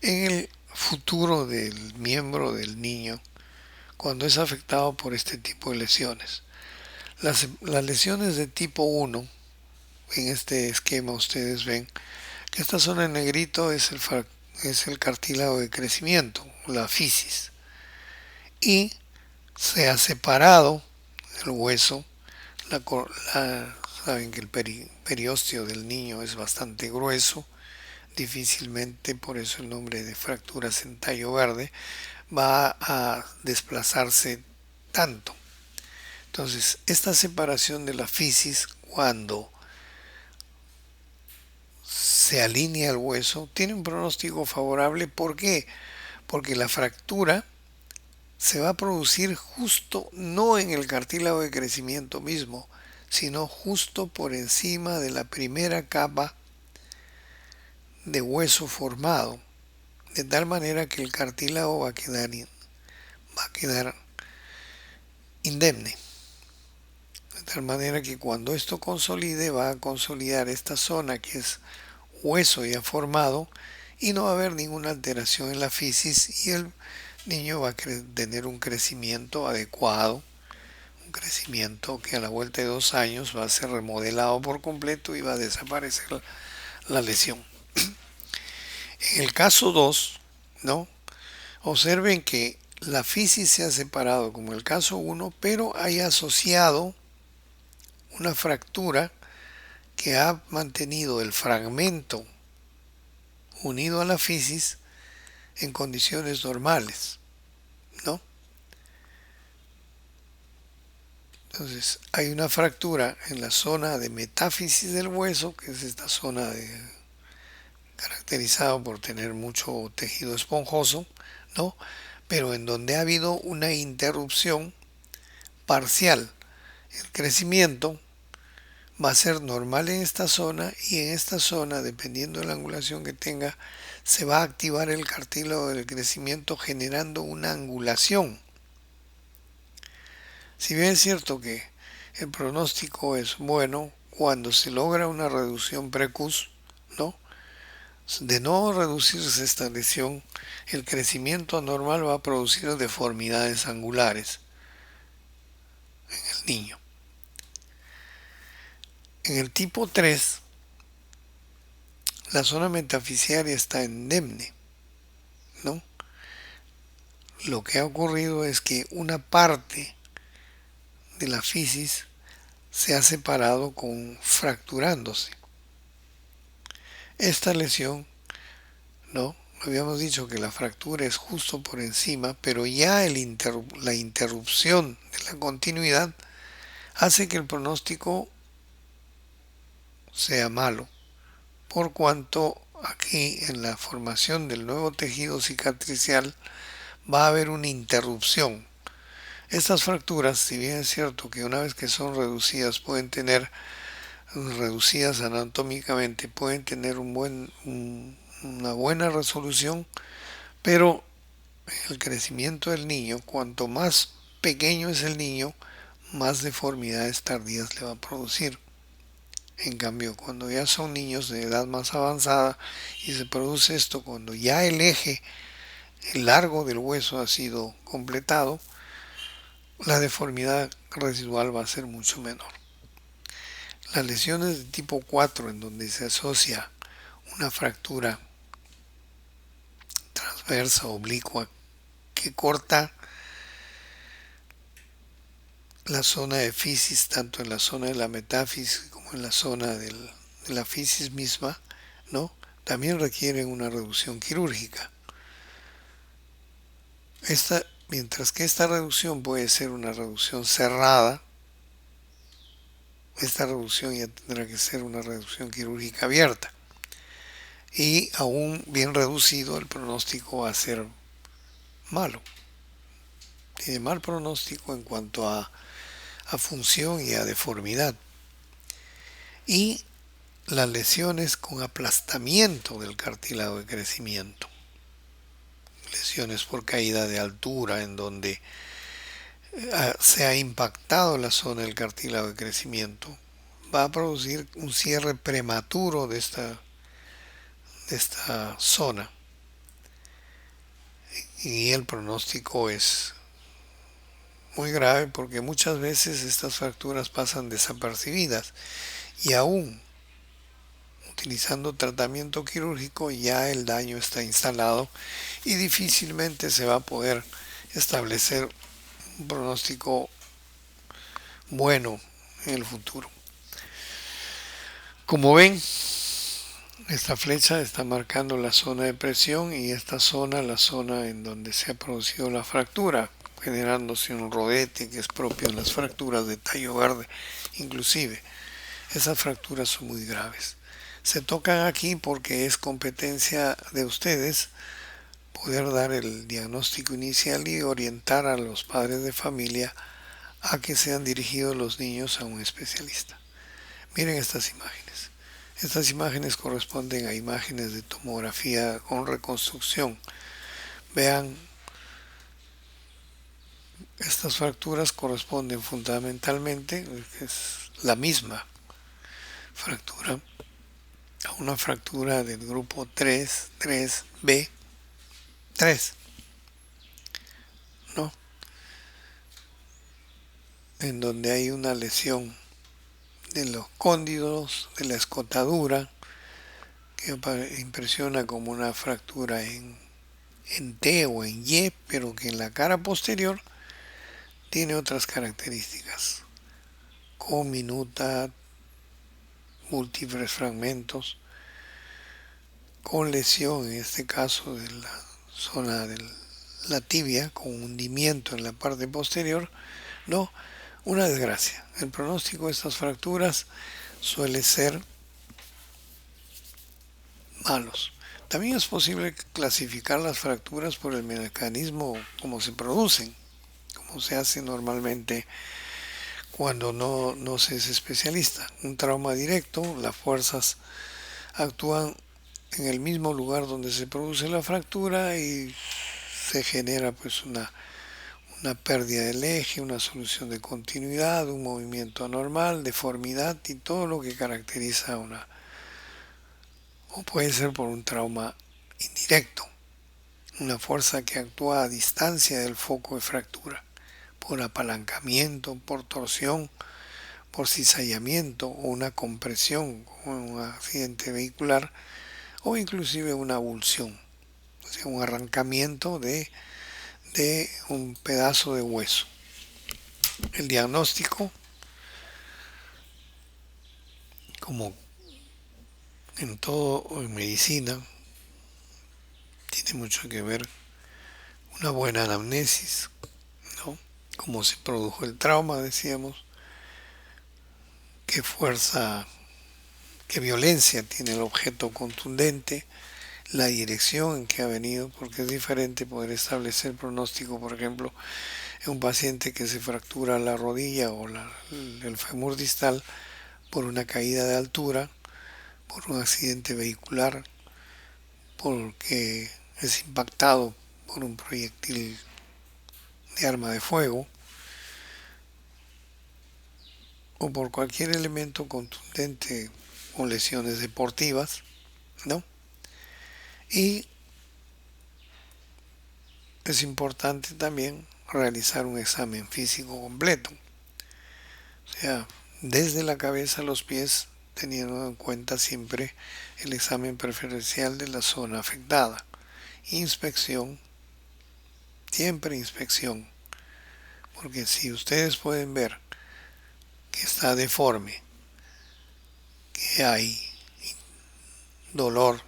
en el futuro del miembro del niño cuando es afectado por este tipo de lesiones. Las lesiones de tipo 1, en este esquema ustedes ven que esta zona en negrito es el cartílago de crecimiento, la fisis, y se ha separado el hueso. Saben que el periósteo del niño es bastante grueso, difícilmente, por eso el nombre de fracturas en tallo verde, va a desplazarse tanto. Entonces, esta separación de la fisis, cuando se alinea el hueso, tiene un pronóstico favorable. ¿Por qué? Porque la fractura se va a producir justo no en el cartílago de crecimiento mismo, sino justo por encima de la primera capa de hueso formado, de tal manera que el cartílago va a quedar indemne. De tal manera que cuando esto consolide, va a consolidar esta zona que es hueso ya formado y no va a haber ninguna alteración en la fisis y el niño va a tener un crecimiento adecuado, un crecimiento que a la vuelta de 2 años va a ser remodelado por completo y va a desaparecer la lesión. En el caso 2, ¿no? Observen que la fisis se ha separado como el caso 1, pero hay asociado una fractura que ha mantenido el fragmento unido a la fisis en condiciones normales, ¿no? Entonces, hay una fractura en la zona de metáfisis del hueso, que es esta zona caracterizada por tener mucho tejido esponjoso, ¿no? Pero en donde ha habido una interrupción parcial. El crecimiento va a ser normal en esta zona y en esta zona, dependiendo de la angulación que tenga, se va a activar el cartílago del crecimiento generando una angulación. Si bien es cierto que el pronóstico es bueno cuando se logra una reducción precoz, ¿no? De no reducirse esta lesión, el crecimiento anormal va a producir deformidades angulares en el niño. En el tipo 3, la zona metafisiaria está indemne, ¿no? Lo que ha ocurrido es que una parte de la fisis se ha separado fracturándose. Esta lesión, ¿no? Habíamos dicho que la fractura es justo por encima, pero ya la interrupción de la continuidad hace que el pronóstico sea malo, por cuanto aquí en la formación del nuevo tejido cicatricial va a haber una interrupción. Estas fracturas, si bien es cierto que una vez que son reducidas reducidas anatómicamente, pueden tener una buena resolución, pero el crecimiento del niño, cuanto más pequeño es el niño, más deformidades tardías le va a producir. En cambio, cuando ya son niños de edad más avanzada y se produce esto cuando ya el largo del hueso ha sido completado, la deformidad residual va a ser mucho menor. Las lesiones de tipo 4, en donde se asocia una fractura transversa oblicua que corta la zona de fisis, tanto en la zona de la metáfisis como en la zona de la fisis misma, ¿no? También requieren una reducción quirúrgica. Mientras que esta reducción puede ser una reducción cerrada, esta reducción ya tendrá que ser una reducción quirúrgica abierta. Y aún bien reducido, el pronóstico va a ser malo. Tiene mal pronóstico en cuanto a función y a deformidad. y las lesiones con aplastamiento del cartílago de crecimiento, lesiones por caída de altura en donde se ha impactado la zona del cartílago de crecimiento, va a producir un cierre prematuro de esta zona y el pronóstico es muy grave porque muchas veces estas fracturas pasan desapercibidas y aún utilizando tratamiento quirúrgico ya el daño está instalado y difícilmente se va a poder establecer un pronóstico bueno en el futuro. Como ven, esta flecha está marcando la zona de presión y esta zona la zona en donde se ha producido la fractura, generándose un rodete que es propio de las fracturas de tallo verde. Inclusive, esas fracturas son muy graves. Se tocan aquí porque es competencia de ustedes poder dar el diagnóstico inicial y orientar a los padres de familia a que sean dirigidos los niños a un especialista. Miren estas imágenes. Estas imágenes corresponden a imágenes de tomografía con reconstrucción. Vean, estas fracturas corresponden fundamentalmente, es la misma fractura, a una fractura del grupo 3, 3B, 3, ¿no? En donde hay una lesión de los cóndilos, de la escotadura, que impresiona como una fractura en T o en Y, pero que en la cara posterior tiene otras características, con minuta, múltiples fragmentos, con lesión, en este caso de la zona de la tibia, con hundimiento en la parte posterior, no, una desgracia. El pronóstico de estas fracturas suele ser malos. También es posible clasificar las fracturas por el mecanismo como se producen, como se hace normalmente cuando no se es especialista. Un trauma directo, las fuerzas actúan en el mismo lugar donde se produce la fractura y se genera pues una pérdida del eje, una solución de continuidad, un movimiento anormal, deformidad y todo lo que caracteriza una, o puede ser por un trauma indirecto, una fuerza que actúa a distancia del foco de fractura, por apalancamiento, por torsión, por cizallamiento o una compresión como en un accidente vehicular o inclusive una abulsión, o sea, un arrancamiento de un pedazo de hueso. El diagnóstico, como en todo en medicina, tiene mucho que ver una buena anamnesis, ¿no? Cómo se produjo el trauma, decíamos, qué fuerza, qué violencia tiene el objeto contundente, la dirección en que ha venido, porque es diferente poder establecer pronóstico, por ejemplo, en un paciente que se fractura la rodilla o el fémur distal por una caída de altura, por un accidente vehicular, porque es impactado por un proyectil de arma de fuego o por cualquier elemento contundente o lesiones deportivas, ¿no? Y es importante también realizar un examen físico completo, o sea, desde la cabeza a los pies, teniendo en cuenta siempre el examen preferencial de la zona afectada. Inspección, siempre inspección, porque si ustedes pueden ver que está deforme, que hay dolor,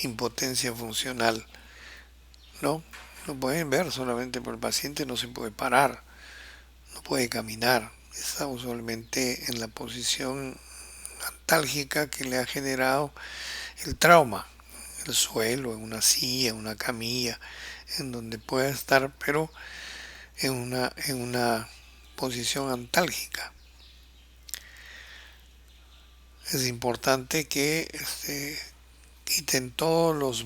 impotencia funcional, no, lo pueden ver solamente por el paciente no se puede parar, no puede caminar, está usualmente en la posición antálgica que le ha generado el trauma, el suelo, en una silla, en una camilla, en donde pueda estar, pero en una posición antálgica. Es importante que quiten todos los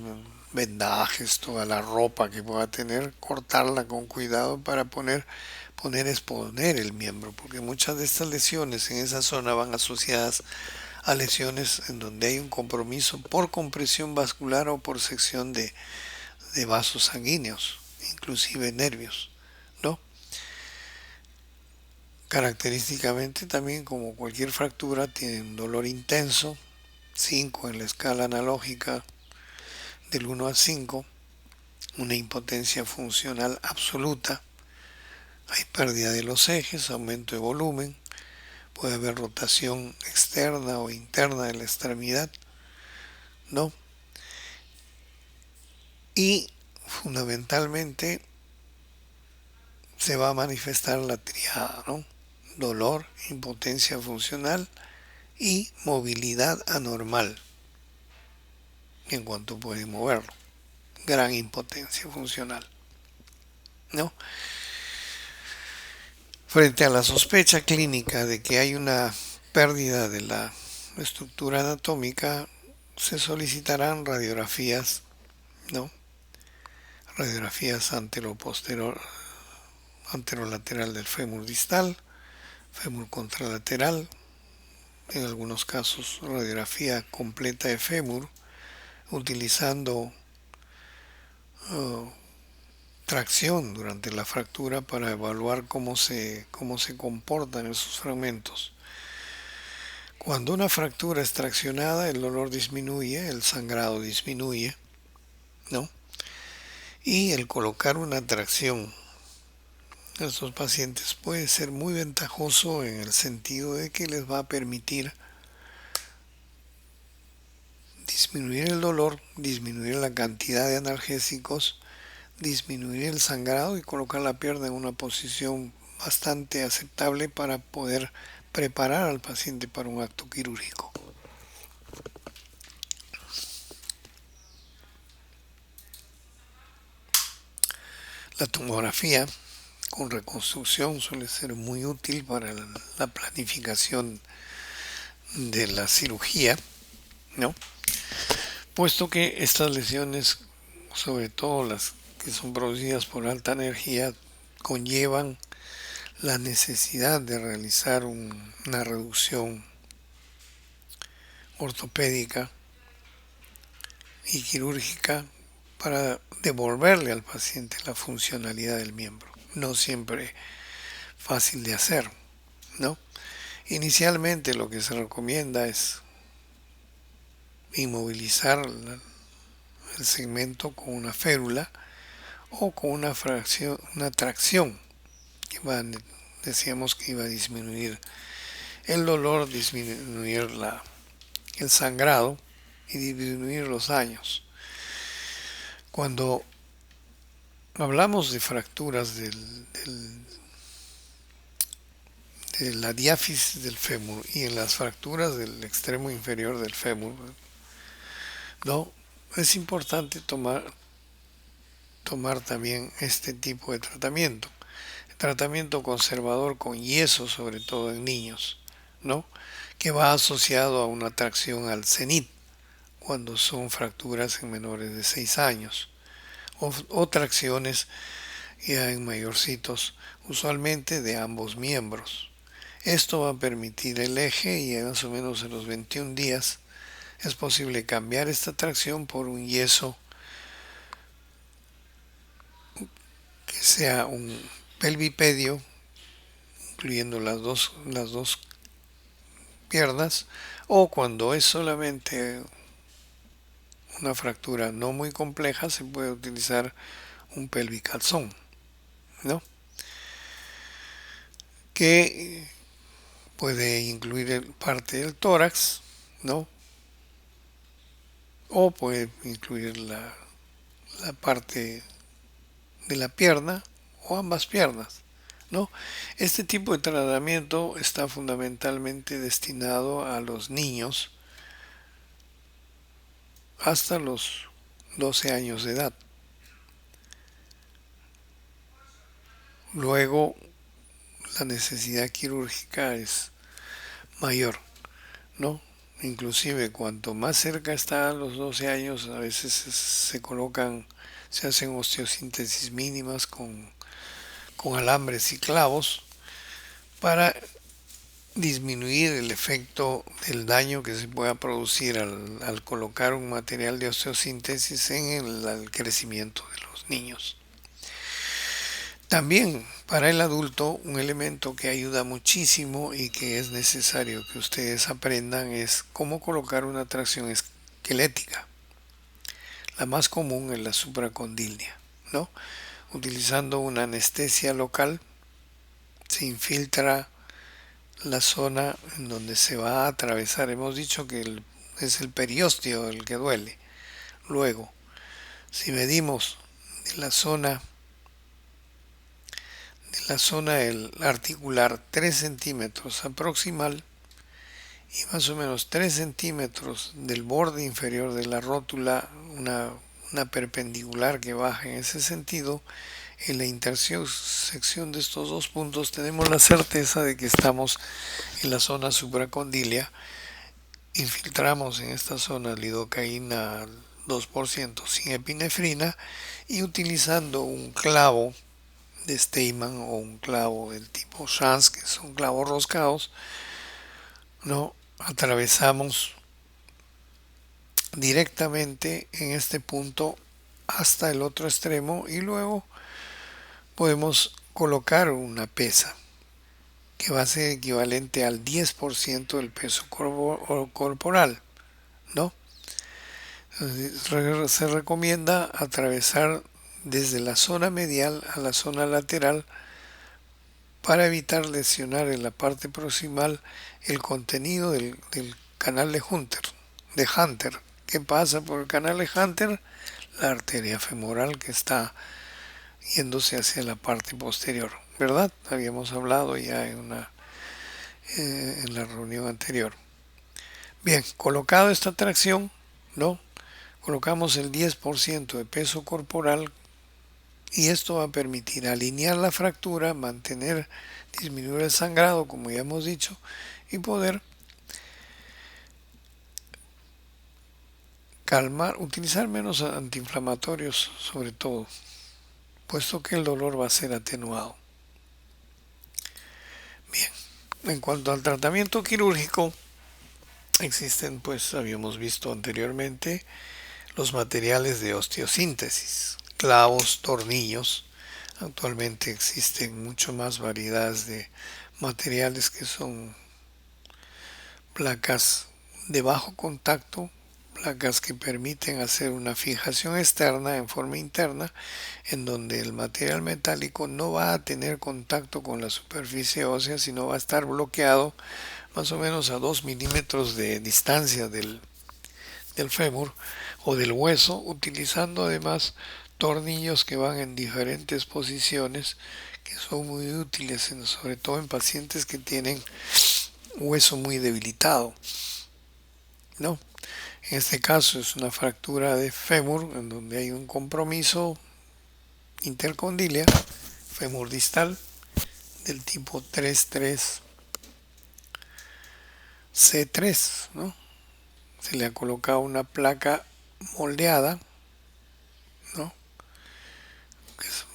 vendajes, toda la ropa que pueda tener, cortarla con cuidado para exponer el miembro, porque muchas de estas lesiones en esa zona van asociadas a lesiones en donde hay un compromiso por compresión vascular o por sección de vasos sanguíneos, inclusive nervios, ¿no? Característicamente también, como cualquier fractura, tiene un dolor intenso, 5 en la escala analógica del 1 a 5, una impotencia funcional absoluta, hay pérdida de los ejes, aumento de volumen, puede haber rotación externa o interna de la extremidad, ¿no? Y fundamentalmente se va a manifestar la triada, ¿no? Dolor, impotencia funcional y movilidad anormal en cuanto puede moverlo. Gran impotencia funcional, ¿no? Frente a la sospecha clínica de que hay una pérdida de la estructura anatómica, se solicitarán radiografías, ¿no? Radiografías anterolateral del fémur distal, fémur contralateral, en algunos casos radiografía completa de fémur, utilizando uh, tracción durante la fractura para evaluar cómo se comportan esos fragmentos. Cuando una fractura es traccionada, el dolor disminuye, el sangrado disminuye, ¿no? Y el colocar una tracción a estos pacientes puede ser muy ventajoso en el sentido de que les va a permitir disminuir el dolor, disminuir la cantidad de analgésicos, disminuir el sangrado y colocar la pierna en una posición bastante aceptable para poder preparar al paciente para un acto quirúrgico. La tomografía con reconstrucción suele ser muy útil para la planificación de la cirugía, ¿no? Puesto que estas lesiones, sobre todo las que son producidas por alta energía, conllevan la necesidad de realizar una reducción ortopédica y quirúrgica para devolverle al paciente la funcionalidad del miembro. No siempre fácil de hacer, ¿no? Inicialmente lo que se recomienda es inmovilizar el segmento con una férula o con una tracción que decíamos que iba a disminuir el dolor, disminuir el sangrado y disminuir los daños. Cuando hablamos de fracturas de la diáfisis del fémur y en las fracturas del extremo inferior del fémur, ¿no? Es importante tomar también este tipo de tratamiento. Tratamiento conservador con yeso, sobre todo en niños, ¿no? Que va asociado a una tracción al cenit cuando son fracturas en menores de 6 años o tracciones ya en mayorcitos, usualmente de ambos miembros. Esto va a permitir el eje y más o menos en los 21 días es posible cambiar esta tracción por un yeso que sea un pelvipedio, incluyendo las dos piernas, o cuando es solamente una fractura no muy compleja, se puede utilizar un pelvicalzón, ¿no? Que puede incluir parte del tórax, ¿no? O puede incluir la parte de la pierna o ambas piernas, ¿no? Este tipo de tratamiento está fundamentalmente destinado a los niños hasta los 12 años de edad. Luego, la necesidad quirúrgica es mayor, ¿no? inclusive cuanto más cerca está a los 12 años, a veces se hacen osteosíntesis mínimas con alambres y clavos para disminuir el efecto del daño que se pueda producir al colocar un material de osteosíntesis en el crecimiento de los niños. También para el adulto un elemento que ayuda muchísimo y que es necesario que ustedes aprendan es cómo colocar una tracción esquelética. La más común es la supracondilia, ¿no? Utilizando una anestesia local se infiltra la zona en donde se va a atravesar. Hemos dicho que es el periósteo el que duele. Luego, si medimos de la zona del articular 3 centímetros aproximal y más o menos 3 centímetros del borde inferior de la rótula, una perpendicular que baja en ese sentido, en la intersección de estos dos puntos tenemos la certeza de que estamos en la zona supracondilia. Infiltramos en esta zona lidocaína 2% sin epinefrina y utilizando un clavo de Steinmann o un clavo del tipo Schanz, que son clavos roscados, no atravesamos directamente en este punto hasta el otro extremo y luego podemos colocar una pesa que va a ser equivalente al 10% del peso corporal, ¿no? Se recomienda atravesar desde la zona medial a la zona lateral para evitar lesionar en la parte proximal el contenido del canal de Hunter. ¿Qué pasa por el canal de Hunter? La arteria femoral que está yéndose hacia la parte posterior, ¿verdad? Habíamos hablado ya en la reunión anterior. Bien, colocado esta tracción, ¿no? Colocamos el 10% de peso corporal y esto va a permitir alinear la fractura, disminuir el sangrado, como ya hemos dicho, y poder utilizar menos antiinflamatorios sobre todo, puesto que el dolor va a ser atenuado. Bien, en cuanto al tratamiento quirúrgico, existen, pues habíamos visto anteriormente, los materiales de osteosíntesis, clavos, tornillos. Actualmente existen mucho más variedades de materiales que son placas de bajo contacto, placas que permiten hacer una fijación externa en forma interna, en donde el material metálico no va a tener contacto con la superficie ósea, sino va a estar bloqueado más o menos a 2 milímetros de distancia del fémur o del hueso, utilizando además tornillos que van en diferentes posiciones, que son muy útiles, sobre todo en pacientes que tienen hueso muy debilitado, ¿no? En este caso es una fractura de fémur en donde hay un compromiso intercondilia, fémur distal, del tipo 33C3, ¿no? Se le ha colocado una placa moldeada, ¿no? Que es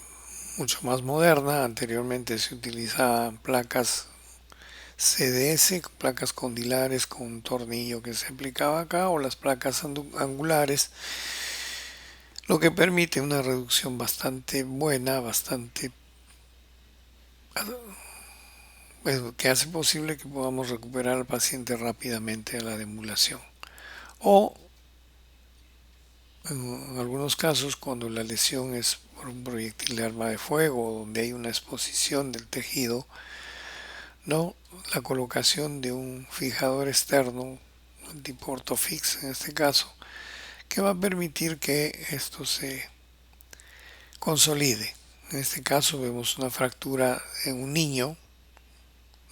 mucho más moderna. Anteriormente se utilizaban placas CDS, placas condilares con un tornillo que se aplicaba acá, o las placas angulares, lo que permite una reducción bastante buena, que hace posible que podamos recuperar al paciente rápidamente de la demulación. O en algunos casos, cuando la lesión es por un proyectil de arma de fuego, donde hay una exposición del tejido, no, la colocación de un fijador externo, tipo ortofix en este caso, que va a permitir que esto se consolide. En este caso vemos una fractura en un niño,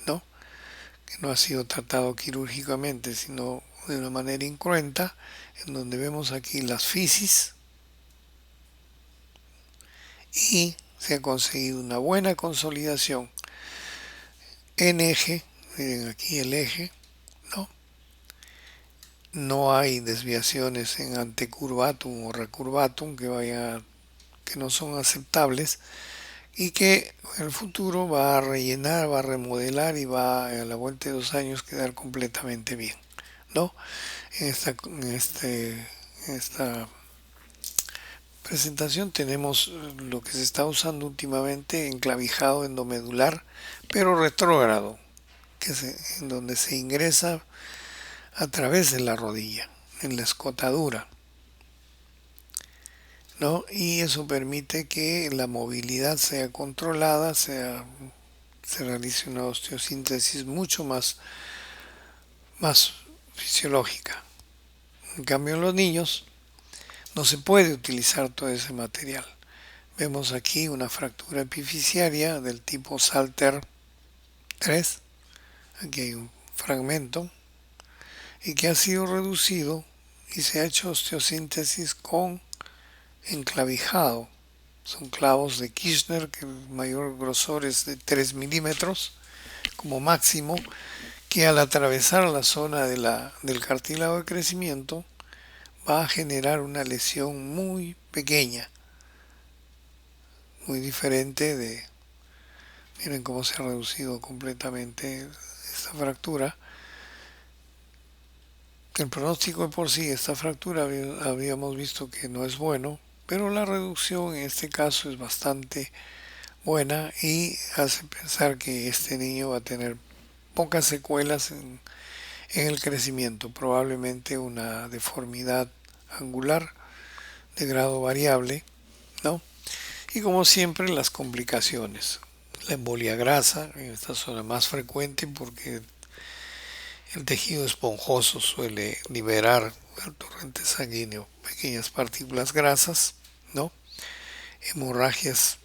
¿no? Que no ha sido tratado quirúrgicamente, sino de una manera incruenta, en donde vemos aquí las fisis y se ha conseguido una buena consolidación en eje, miren aquí el eje, ¿no? no hay desviaciones en antecurvatum o recurvatum que no son aceptables y que en el futuro va a rellenar, va a remodelar y va a la vuelta de 2 años quedar completamente bien, ¿no? En esta presentación tenemos lo que se está usando últimamente, enclavijado endomedular, pero retrógrado, en donde se ingresa a través de la rodilla, en la escotadura, ¿no? Y eso permite que la movilidad sea controlada, se realice una osteosíntesis mucho más fisiológica. En cambio, en los niños no se puede utilizar todo ese material. Vemos aquí una fractura epifisiaria del tipo Salter 3. Aquí hay un fragmento y que ha sido reducido y se ha hecho osteosíntesis con enclavijado. Son clavos de Kirchner que el mayor grosor es de 3 milímetros como máximo, que al atravesar la zona del cartílago de crecimiento va a generar una lesión muy pequeña, muy diferente de... Miren cómo se ha reducido completamente esta fractura. El pronóstico de por sí, esta fractura habíamos visto que no es bueno, pero la reducción en este caso es bastante buena y hace pensar que este niño va a tener pocas secuelas en el crecimiento, probablemente una deformidad angular de grado variable, ¿no? Y como siempre las complicaciones. La embolia grasa, en esta zona más frecuente porque el tejido esponjoso suele liberar al torrente sanguíneo pequeñas partículas grasas, ¿no? Hemorragias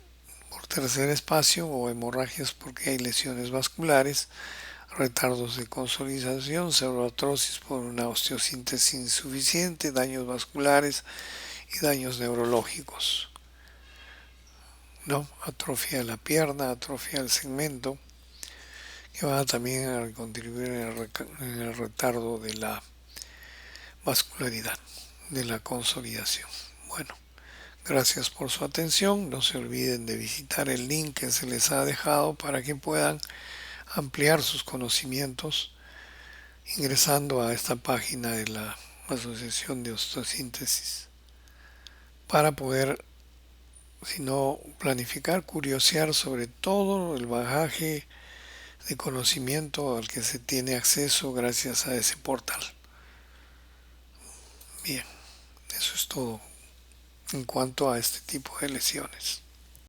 por tercer espacio o hemorragias porque hay lesiones vasculares, retardos de consolidación, pseudoartrosis por una osteosíntesis insuficiente, daños vasculares y daños neurológicos, ¿no? Atrofia de la pierna, atrofia del segmento, que va también a contribuir en el retardo de la vascularidad, de la consolidación. Bueno, gracias por su atención. No se olviden de visitar el link que se les ha dejado para que puedan ampliar sus conocimientos ingresando a esta página de la Asociación de Osteosíntesis para poder, si no planificar, curiosear sobre todo el bagaje de conocimiento al que se tiene acceso gracias a ese portal. Bien, eso es todo en cuanto a este tipo de lesiones.